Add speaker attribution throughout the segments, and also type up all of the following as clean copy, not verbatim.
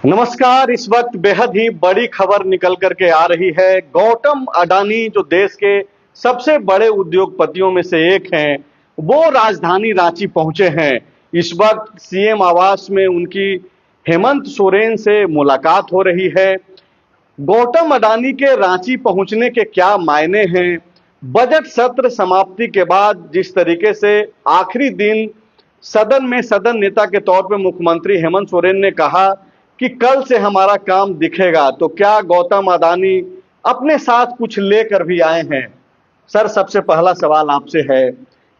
Speaker 1: नमस्कार। इस वक्त बेहद ही बड़ी खबर निकल करके आ रही है। गौतम अडानी जो देश के सबसे बड़े उद्योगपतियों में से एक हैं, वो राजधानी रांची पहुंचे हैं। इस वक्त सीएम आवास में उनकी हेमंत सोरेन से मुलाकात हो रही है। गौतम अडानी के रांची पहुंचने के क्या मायने हैं? बजट सत्र समाप्ति के बाद जिस तरीके से आखिरी दिन सदन में सदन नेता के तौर पर मुख्यमंत्री हेमंत सोरेन ने कहा कि कल से हमारा काम दिखेगा, तो क्या गौतम अडानी अपने साथ कुछ लेकर भी आए हैं? सर, सबसे पहला सवाल आपसे है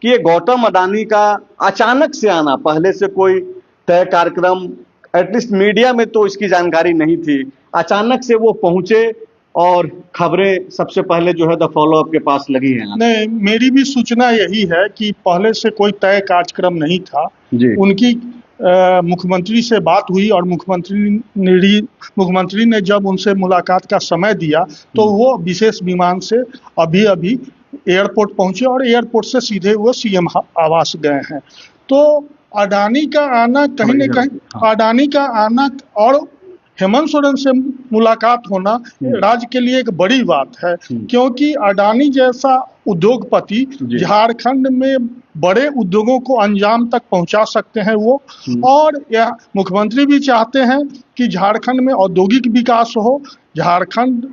Speaker 1: कि ये गौतम अडानी का अचानक से आना, पहले से कोई तय कार्यक्रम एटलीस्ट मीडिया में तो इसकी जानकारी नहीं थी, अचानक से वो पहुंचे और खबरें सबसे पहले जो है द फॉलो अप के पास लगी हैं।
Speaker 2: नहीं, मेरी भी सूचना यही है कि पहले से कोई तय कार्यक्रम नहीं था
Speaker 1: जी।
Speaker 2: उनकी मुख्यमंत्री से बात हुई और मुख्यमंत्री ने जब उनसे मुलाकात का समय दिया तो वो विशेष विमान से अभी एयरपोर्ट पहुंचे और एयरपोर्ट से सीधे वो सीएम आवास गए हैं। तो अडानी का आना कहीं न कहीं अडानी का आना और हेमंत सोरेन से मुलाकात होना राज्य के लिए एक बड़ी बात है, क्योंकि अडानी जैसा उद्योगपति झारखंड में बड़े उद्योगों को अंजाम तक पहुंचा सकते हैं वो। और यह मुख्यमंत्री भी चाहते हैं कि झारखंड में औद्योगिक विकास हो। झारखंड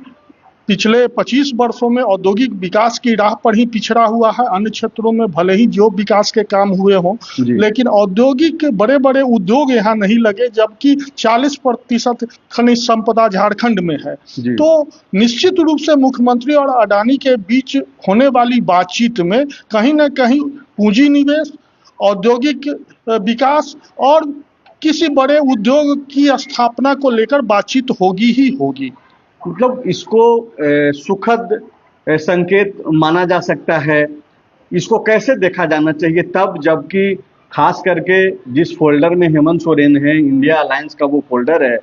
Speaker 2: पिछले 25 वर्षों में औद्योगिक विकास की राह पर ही पिछड़ा हुआ है। अन्य क्षेत्रों में भले ही जो विकास के काम हुए हों, लेकिन औद्योगिक बड़े बड़े उद्योग यहाँ नहीं लगे, जबकि 40% खनिज संपदा झारखंड में है। तो निश्चित रूप से मुख्यमंत्री और अडानी के बीच होने वाली बातचीत में कहीं न कहीं पूंजी निवेश, औद्योगिक विकास और किसी बड़े उद्योग की स्थापना को लेकर बातचीत होगी ही होगी।
Speaker 1: मतलब इसको सुखद संकेत माना जा सकता है। इसको कैसे देखा जाना चाहिए तब, जबकि खास करके जिस फोल्डर में हेमंत सोरेन है, इंडिया अलायंस का वो फोल्डर है,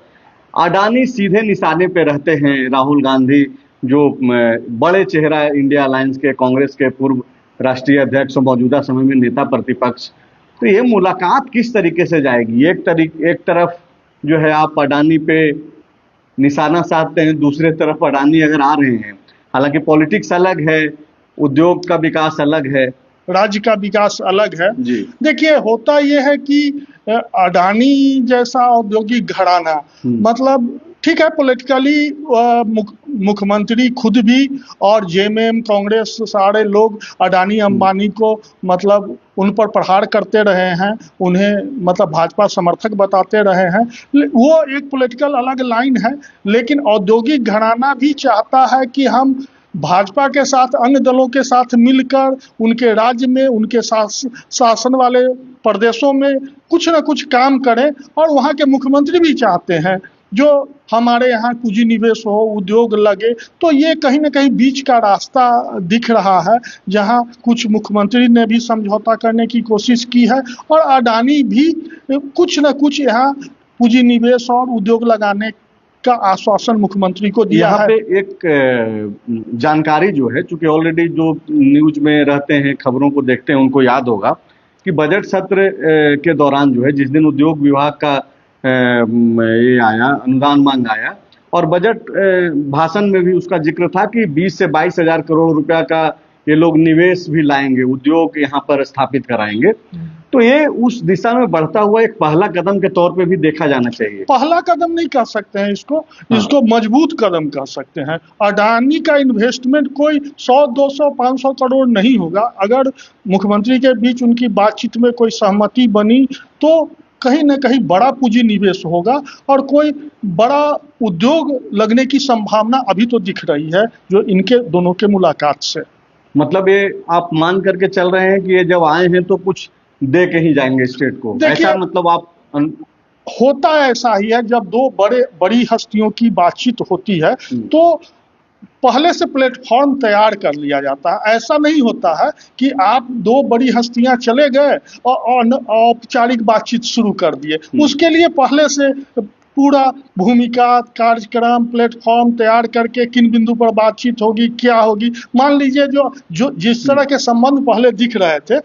Speaker 1: अडानी सीधे निशाने पे रहते हैं। राहुल गांधी जो बड़े चेहरा इंडिया अलायंस के, कांग्रेस के पूर्व राष्ट्रीय अध्यक्ष और मौजूदा समय में नेता प्रतिपक्ष, तो ये मुलाकात किस तरीके से जाएगी? एक तरफ जो है आप अडानी पे निशाना साधते हैं, दूसरे तरफ अडानी अगर आ रहे हैं, हालांकि पॉलिटिक्स अलग है, उद्योग का विकास अलग है,
Speaker 2: राज्य का विकास अलग है। देखिए, होता यह है कि अडानी जैसा औद्योगिक घराना, मतलब ठीक है, पॉलिटिकली मुख्यमंत्री खुद भी और जेएमएम कांग्रेस सारे लोग अडानी अंबानी को मतलब उन पर प्रहार करते रहे हैं, उन्हें मतलब भाजपा समर्थक बताते रहे हैं। वो एक पॉलिटिकल अलग लाइन है, लेकिन औद्योगिक घराना भी चाहता है कि हम भाजपा के साथ, अन्य दलों के साथ मिलकर उनके राज्य में, उनके शासन वाले प्रदेशों में कुछ न कुछ काम करें। और वहाँ के मुख्यमंत्री भी चाहते हैं जो हमारे यहाँ पूंजी निवेश हो, उद्योग लगे। तो ये कहीं न कहीं बीच का रास्ता दिख रहा है, जहाँ कुछ मुख्यमंत्री ने भी समझौता करने की कोशिश की है और अडानी भी कुछ न कुछ यहाँ पूंजी निवेश और उद्योग लगाने का आश्वासन मुख्यमंत्री को दिया है।
Speaker 1: यहाँ पे एक जानकारी जो है, चूंकि ऑलरेडी जो न्यूज में रहते हैं, खबरों को देखते हैं, उनको याद होगा कि बजट सत्र के दौरान जो है, जिस दिन उद्योग विभाग का ये आया, अनुदान मांग आया, और बजट भाषण में भी उसका जिक्र था कि 20 से 22 हजार करोड़ रुपया का ये लोग निवेश भी लाएंगे, उद्योग यहाँ पर स्थापित कराएंगे। तो ये उस दिशा में बढ़ता हुआ एक पहला कदम के तौर पे भी देखा जाना चाहिए।
Speaker 2: पहला कदम नहीं कह सकते हैं इसको मजबूत कदम कह सकते हैं। अडानी का इन्वेस्टमेंट कोई 100, 200, 500 करोड़ नहीं होगा। अगर मुख्यमंत्री के बीच उनकी बातचीत में कोई सहमति बनी तो कहीं न कहीं बड़ा पूंजी निवेश होगा और कोई बड़ा उद्योग लगने की संभावना अभी तो दिख रही है, जो इनके दोनों के मुलाकात से।
Speaker 1: मतलब ये आप मान करके चल रहे हैं कि ये जब आए हैं तो कुछ दे के ही जाएंगे स्टेट को, ऐसा मतलब आप
Speaker 2: होता ऐसा ही है। जब दो बड़ी हस्तियों की बातचीत होती है तो पहले से प्लेटफॉर्म तैयार कर लिया जाता है। ऐसा नहीं होता है कि आप दो बड़ी हस्तियां चले गए और औपचारिक बातचीत शुरू कर दिए। उसके लिए पहले से पूरा भूमिका, कार्यक्रम, प्लेटफॉर्म तैयार करके किन बिंदु पर बातचीत होगी, क्या होगी। मान लीजिए जो जिस तरह के संबंध पहले दिख रहे थे,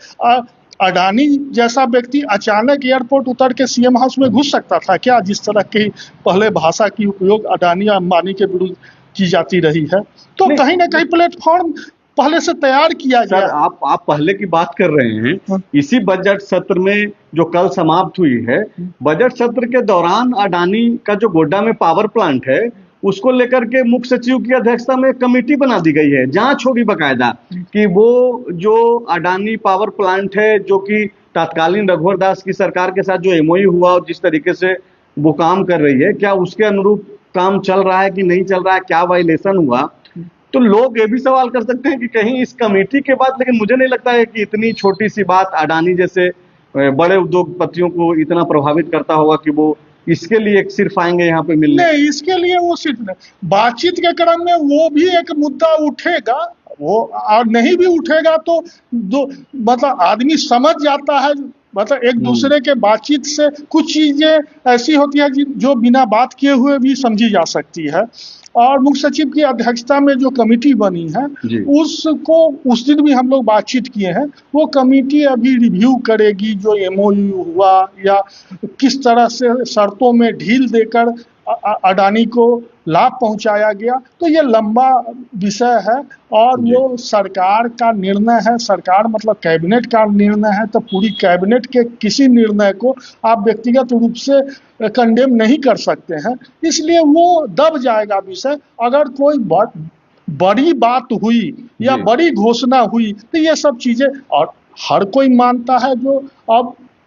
Speaker 2: अडानी जैसा व्यक्ति अचानक एयरपोर्ट उतर के सीएम हाउस में घुस सकता था क्या? जिस तरह की पहले भाषा की उपयोग अडानी और अंबानी के विरुद्ध की जाती रही है, तो
Speaker 1: नहीं,
Speaker 2: कहीं ना कहीं प्लेटफॉर्म पहले से तैयार किया
Speaker 1: सर
Speaker 2: गया।
Speaker 1: आप पहले की बात कर रहे हैं। इसी बजट सत्र में जो कल समाप्त हुई है, बजट सत्र के दौरान अडानी का जो गोड्डा में पावर प्लांट है उसको लेकर के मुख्य सचिव की अध्यक्षता में एक कमेटी बना दी गई है। जांच होगी बकायदा कि वो जो अडानी पावर प्लांट है जो कि तत्कालीन रघुवर दास की सरकार के साथ जो एमओयू हुआ और जिस तरीके से वो काम कर रही है, क्या उसके अनुरूप काम चल रहा है कि नहीं चल रहा है, क्या वायलेशन हुआ। तो लोग ये भी सवाल कर सकते हैं कि कहीं इस कमेटी के बाद, लेकिन मुझे नहीं लगता है कि इतनी छोटी सी बात अडानी जैसे बड़े उद्योगपतियों को इतना प्रभावित करता होगा कि वो इसके लिए सिर्फ आएंगे यहाँ पे मिलने।
Speaker 2: नहीं, इसके लिए वो सिर्फ नहीं, बातचीत के क्रम में वो भी एक मुद्दा उठेगा, वो और नहीं भी उठेगा तो दो मतलब आदमी समझ जाता है, मतलब एक दूसरे के बातचीत से कुछ चीजें ऐसी होती है जो बिना बात किए हुए भी समझी जा सकती है। और मुख्य सचिव की अध्यक्षता में जो कमेटी बनी है उसको उस दिन भी हम लोग बातचीत किए हैं। वो कमेटी अभी रिव्यू करेगी जो एमओयू हुआ या किस तरह से शर्तों में ढील देकर अडानी को लाभ पहुंचाया गया, तो ये लंबा विषय है और वो सरकार का निर्णय है। सरकार मतलब कैबिनेट का निर्णय है, तो पूरी कैबिनेट के किसी निर्णय को आप व्यक्तिगत रूप से कंडेम नहीं कर सकते हैं, इसलिए वो दब जाएगा विषय। अगर कोई बड़ी बात हुई या बड़ी घोषणा हुई तो ये सब चीजें, और हर कोई मानता है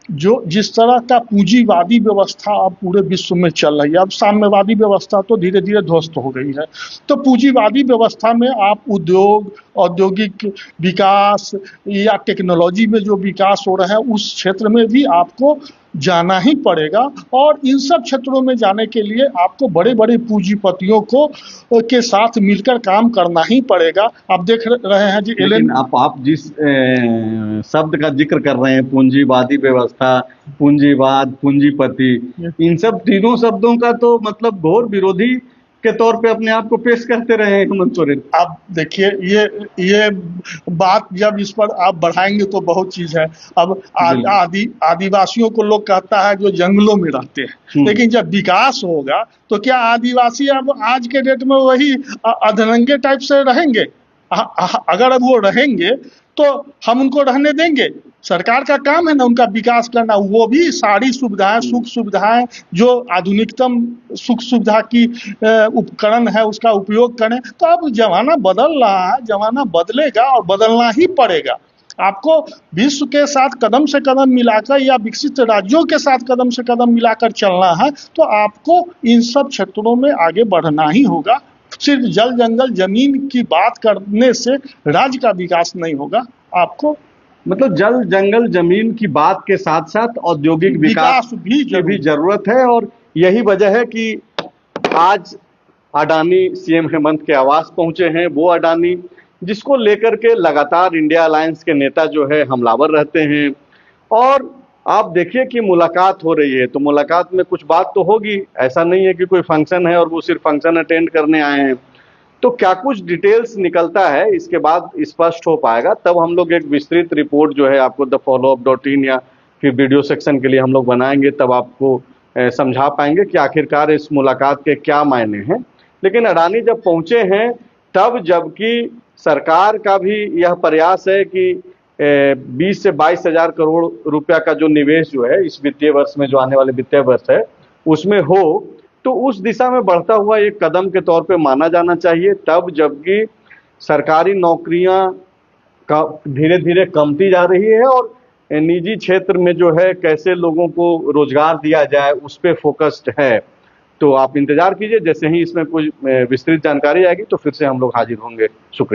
Speaker 2: जो जिस तरह का पूंजीवादी व्यवस्था अब पूरे विश्व में चल रही है, अब साम्यवादी व्यवस्था तो धीरे धीरे ध्वस्त हो गई है, तो पूंजीवादी व्यवस्था में आप उद्योग, औद्योगिक विकास या टेक्नोलॉजी में जो विकास हो रहा है उस क्षेत्र में भी आपको जाना ही पड़ेगा। और इन सब क्षेत्रों में जाने के लिए आपको बड़े बड़े पूंजीपतियों को के साथ मिलकर काम करना ही पड़ेगा। आप देख रहे हैं जी,
Speaker 1: लेकिन आप जिस शब्द का जिक्र कर रहे हैं, पूंजीवादी व्यवस्था, पूंजीवाद, पूंजीपति, इन सब तीनों शब्दों का तो मतलब घोर विरोधी के तौर पे अपने आप को पेश करते रहे हैं हेमंत सोरेन।
Speaker 2: आप देखिए ये बात जब इस पर आप बढ़ाएंगे तो बहुत चीज है। अब आदिवासियों को लोग कहता है जो जंगलों में रहते हैं, लेकिन जब विकास होगा तो क्या आदिवासी अब आज के डेट में वही अधरंगे टाइप से रहेंगे? अगर अब वो रहेंगे तो हम उनको रहने देंगे? सरकार का काम है ना उनका विकास करना, वो भी सारी सुविधाएं, सुख सुविधाएं, जो आधुनिकतम सुख सुविधा की उपकरण है उसका उपयोग करें। तो अब जमाना बदल रहा है, जमाना बदलेगा और बदलना ही पड़ेगा। आपको विश्व के साथ कदम से कदम मिलाकर या विकसित राज्यों के साथ कदम से कदम मिलाकर चलना है, तो आपको इन सब क्षेत्रों में आगे बढ़ना ही होगा। सिर्फ जल जंगल जमीन की बात करने से राज्य का विकास नहीं होगा। आपको
Speaker 1: मतलब जल जंगल जमीन की बात के साथ साथ औद्योगिक विकास की भी जरूरत है। और यही वजह है कि आज अडानी सीएम हेमंत के आवास पहुंचे हैं। वो अडानी जिसको लेकर के लगातार इंडिया अलायंस के नेता जो है हमलावर रहते हैं। और आप देखिए कि मुलाकात हो रही है, तो मुलाकात में कुछ बात तो होगी, ऐसा नहीं है कि कोई फंक्शन है और वो सिर्फ फंक्शन अटेंड करने आए हैं। तो क्या कुछ डिटेल्स निकलता है इसके बाद स्पष्ट हो पाएगा, तब हम लोग एक विस्तृत रिपोर्ट जो है आपको thefollowup.in या फिर वीडियो सेक्शन के लिए हम लोग बनाएंगे, तब आपको समझा पाएंगे कि आखिरकार इस मुलाकात के क्या मायने हैं। लेकिन अडानी जब पहुंचे हैं तब, जबकि सरकार का भी यह प्रयास है कि 20 से 22 हजार करोड़ रुपया का जो निवेश जो है इस वित्तीय वर्ष में, जो आने वाले वित्तीय वर्ष है उसमें हो, तो उस दिशा में बढ़ता हुआ एक कदम के तौर पे माना जाना चाहिए। तब जबकि सरकारी नौकरियां का धीरे धीरे कमती जा रही है और निजी क्षेत्र में जो है कैसे लोगों को रोजगार दिया जाए उस पे फोकस्ड है। तो आप इंतजार कीजिए, जैसे ही इसमें कुछ विस्तृत जानकारी आएगी तो फिर से हम लोग हाजिर होंगे। शुक्रिया।